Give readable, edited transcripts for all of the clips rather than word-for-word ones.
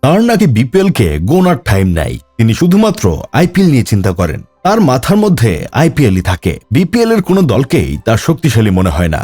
তার নাকি বিপিএল কে গোনার টাইম নাই, তিনি শুধুমাত্র আইপিএল নিয়ে চিন্তা করেন। তার মাথার মধ্যে আইপিএলই থাকে, বিপিএল এর কোনো দলকেই তার শক্তিশালী মনে হয় না।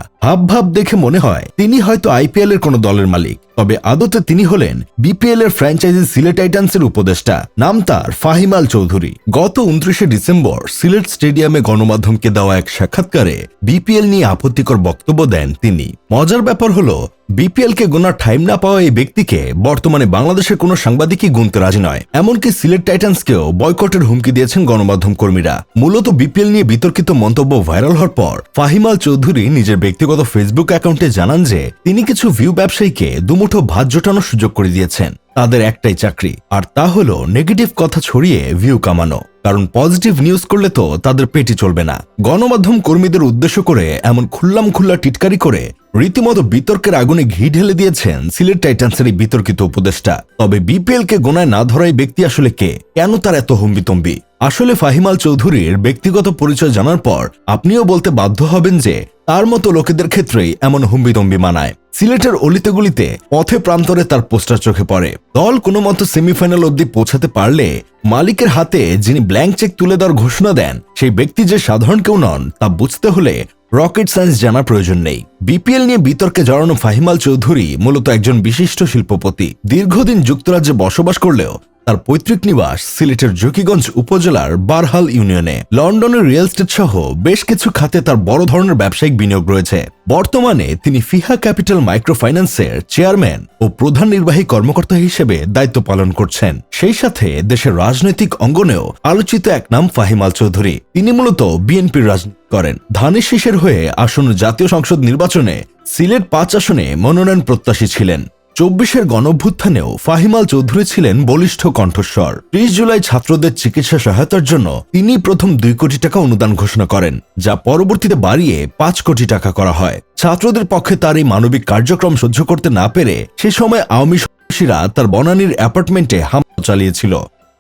ভাব দেখে মনে হয় তিনি হয়তো আইপিএল এর কোনো দলের মালিক, তবে আদতে তিনি হলেন বিপিএল এর ফ্র্যাঞ্চাইজি সিলেট টাইটান্সের উপদেষ্টা। নাম তার ফাহিম আল চৌধুরী। গত 29শে ডিসেম্বর সিলেট স্টেডিয়ামে গণমাধ্যমকে দেওয়া এক সাক্ষাৎকারে বিপিএল নিয়ে আপত্তিকর বক্তব্য দেন তিনি। মজার ব্যাপার হলো, বিপিএল কে গোনার টাইম না পাওয়া এই ব্যক্তিকে বর্তমানে বাংলাদেশের কোনো সাংবাদিকই গুনতে রাজি নয়। এমনকি সিলেট টাইটান্সকেও বয়কটের হুমকি দিয়েছেন গণমাধ্যম কর্মীরা। মূলত বিপিএল নিয়ে বিতর্কিত মন্তব্য ভাইরাল হওয়ার পর ফাহিম আল চৌধুরী নিজের ব্যক্তিগত ফেসবুক অ্যাকাউন্টে জানান যে তিনি কিছু ভিউ ব্যবসায়ীকে দুমুঠো ভাত জোটানোর সুযোগ করে দিয়েছেন। তাদের একটাই চাকরি, আর তা হলো নেগেটিভ কথা ছড়িয়ে ভিউ কামানো। কারণ পজিটিভ নিউজ করলে তো তাদের পেটি চলবে না। গণমাধ্যম কর্মীদের উদ্দেশ্য করে এমন খুল্লা টিটকারি করে রীতিমতো বিতর্কের আগুনে ঘি ঢেলে দিয়েছেন সিলেট টাইটান্সের এই বিতর্কিত উপদেষ্টা। তবে বিপিএল কে গোনায় না ধরা এই ব্যক্তি আসলে কে, কেন তার এত হম্বিতম্বি? আসলে ফাহিম আল চৌধুরীর ব্যক্তিগত পরিচয় জানার পর আপনিও বলতে বাধ্য হবেন যে তার মতো লোকেদের ক্ষেত্রেই এমন হুম্বিতম্বি মানায়। সিলেটের অলিতে গলিতে পথে প্রান্তরে তার পোস্টার চোখে পড়ে। দল কোনো মতো সেমিফাইনাল অব্দি পৌঁছাতে পারলে মালিকের হাতে যিনি ব্ল্যাঙ্ক চেক তুলে দেওয়ার ঘোষণা দেন, সেই ব্যক্তি যে সাধারণ কেউ নন তা বুঝতে হলে রকেট সায়েন্স জানার প্রয়োজন নেই। বিপিএল নিয়ে বিতর্কে জড়ানো ফাহিম আল চৌধুরী মূলত একজন বিশিষ্ট শিল্পপতি। দীর্ঘদিন যুক্তরাজ্যে বসবাস করলেও তার পৈতৃক নিবাস সিলেটের জকিগঞ্জ উপজেলার বারহাল ইউনিয়নে। লন্ডনের রিয়েল এস্টেট সহ বেশ কিছু খাতে তার বড় ধরনের ব্যবসায়িক বিনিয়োগ রয়েছে। বর্তমানে তিনি ফিহা ক্যাপিটাল মাইক্রো ফাইন্যান্সের চেয়ারম্যান ও প্রধান নির্বাহী কর্মকর্তা হিসেবে দায়িত্ব পালন করছেন। সেই সাথে দেশের রাজনৈতিক অঙ্গনেও আলোচিত এক নাম ফাহিম আল চৌধুরী। তিনি মূলত বিএনপির রাজনীতি করেন। ধানের শীষের হয়ে আসন্ন জাতীয় সংসদ নির্বাচনে সিলেট 5 আসনে মনোনয়ন প্রত্যাশী ছিলেন। 24-এর গণঅভ্যুত্থানেও ফাহিম আল চৌধুরী ছিলেন বলিষ্ঠ কণ্ঠস্বর। 30 জুলাই ছাত্রদের চিকিৎসা সহায়তার জন্য তিনি প্রথম 2 কোটি টাকা অনুদান ঘোষণা করেন, যা পরবর্তীতে বাড়িয়ে 5 কোটি টাকা করা হয়। ছাত্রদের পক্ষে তার এই মানবিক কার্যক্রম সহ্য করতে না পেরে সে সময় আওয়ামী সন্ত্রাসীরা তার বনানীর অ্যাপার্টমেন্টে হামলা চালিয়েছিল।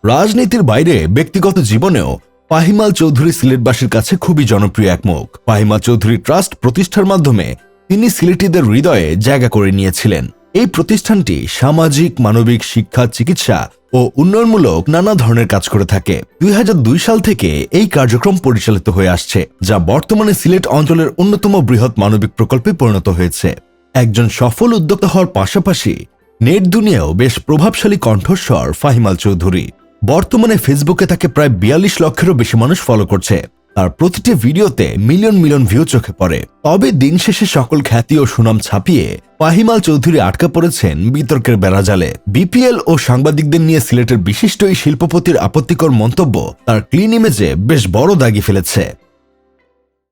রাজনীতির বাইরে ব্যক্তিগত জীবনেও ফাহিম আল চৌধুরী সিলেটবাসীর কাছে খুবই জনপ্রিয় এক মুখ। ফাহিম আল চৌধুরী ট্রাস্ট প্রতিষ্ঠার মাধ্যমে তিনি সিলেটিদের হৃদয়ে জায়গা করে নিয়েছিলেন। এই প্রতিষ্ঠানটি সামাজিক, মানবিক, শিক্ষা, চিকিৎসা ও উন্নয়নমূলক নানা ধরনের কাজ করে থাকে। 2002 সাল থেকে এই কার্যক্রম পরিচালিত হয়ে আসছে, যা বর্তমানে সিলেট অঞ্চলের অন্যতম বৃহৎ মানবিক প্রকল্পে পরিণত হয়েছে। একজন সফল উদ্যোক্তা হওয়ার পাশাপাশি নেট দুনিয়াও বেশ প্রভাবশালী কণ্ঠস্বর ফাহিম আল চৌধুরী। বর্তমানে ফেসবুকে তাকে প্রায় 42 লক্ষেরও বেশি মানুষ ফলো করছে। তার প্রতিটি ভিডিওতে মিলিয়ন ভিউ চোখে পড়ে। তবে দিন শেষে সকল খ্যাতি ও সুনাম ছাপিয়ে ফাহিম আল চৌধুরী আটকা পড়েছেন বিতর্কের বেড়াজালে। বিপিএল ও সাংবাদিকদের নিয়ে সিলেটের বিশিষ্ট এই শিল্পপতির আপত্তিকর মন্তব্য তার ক্লিন ইমেজে বেশ বড় দাগি ফেলেছে।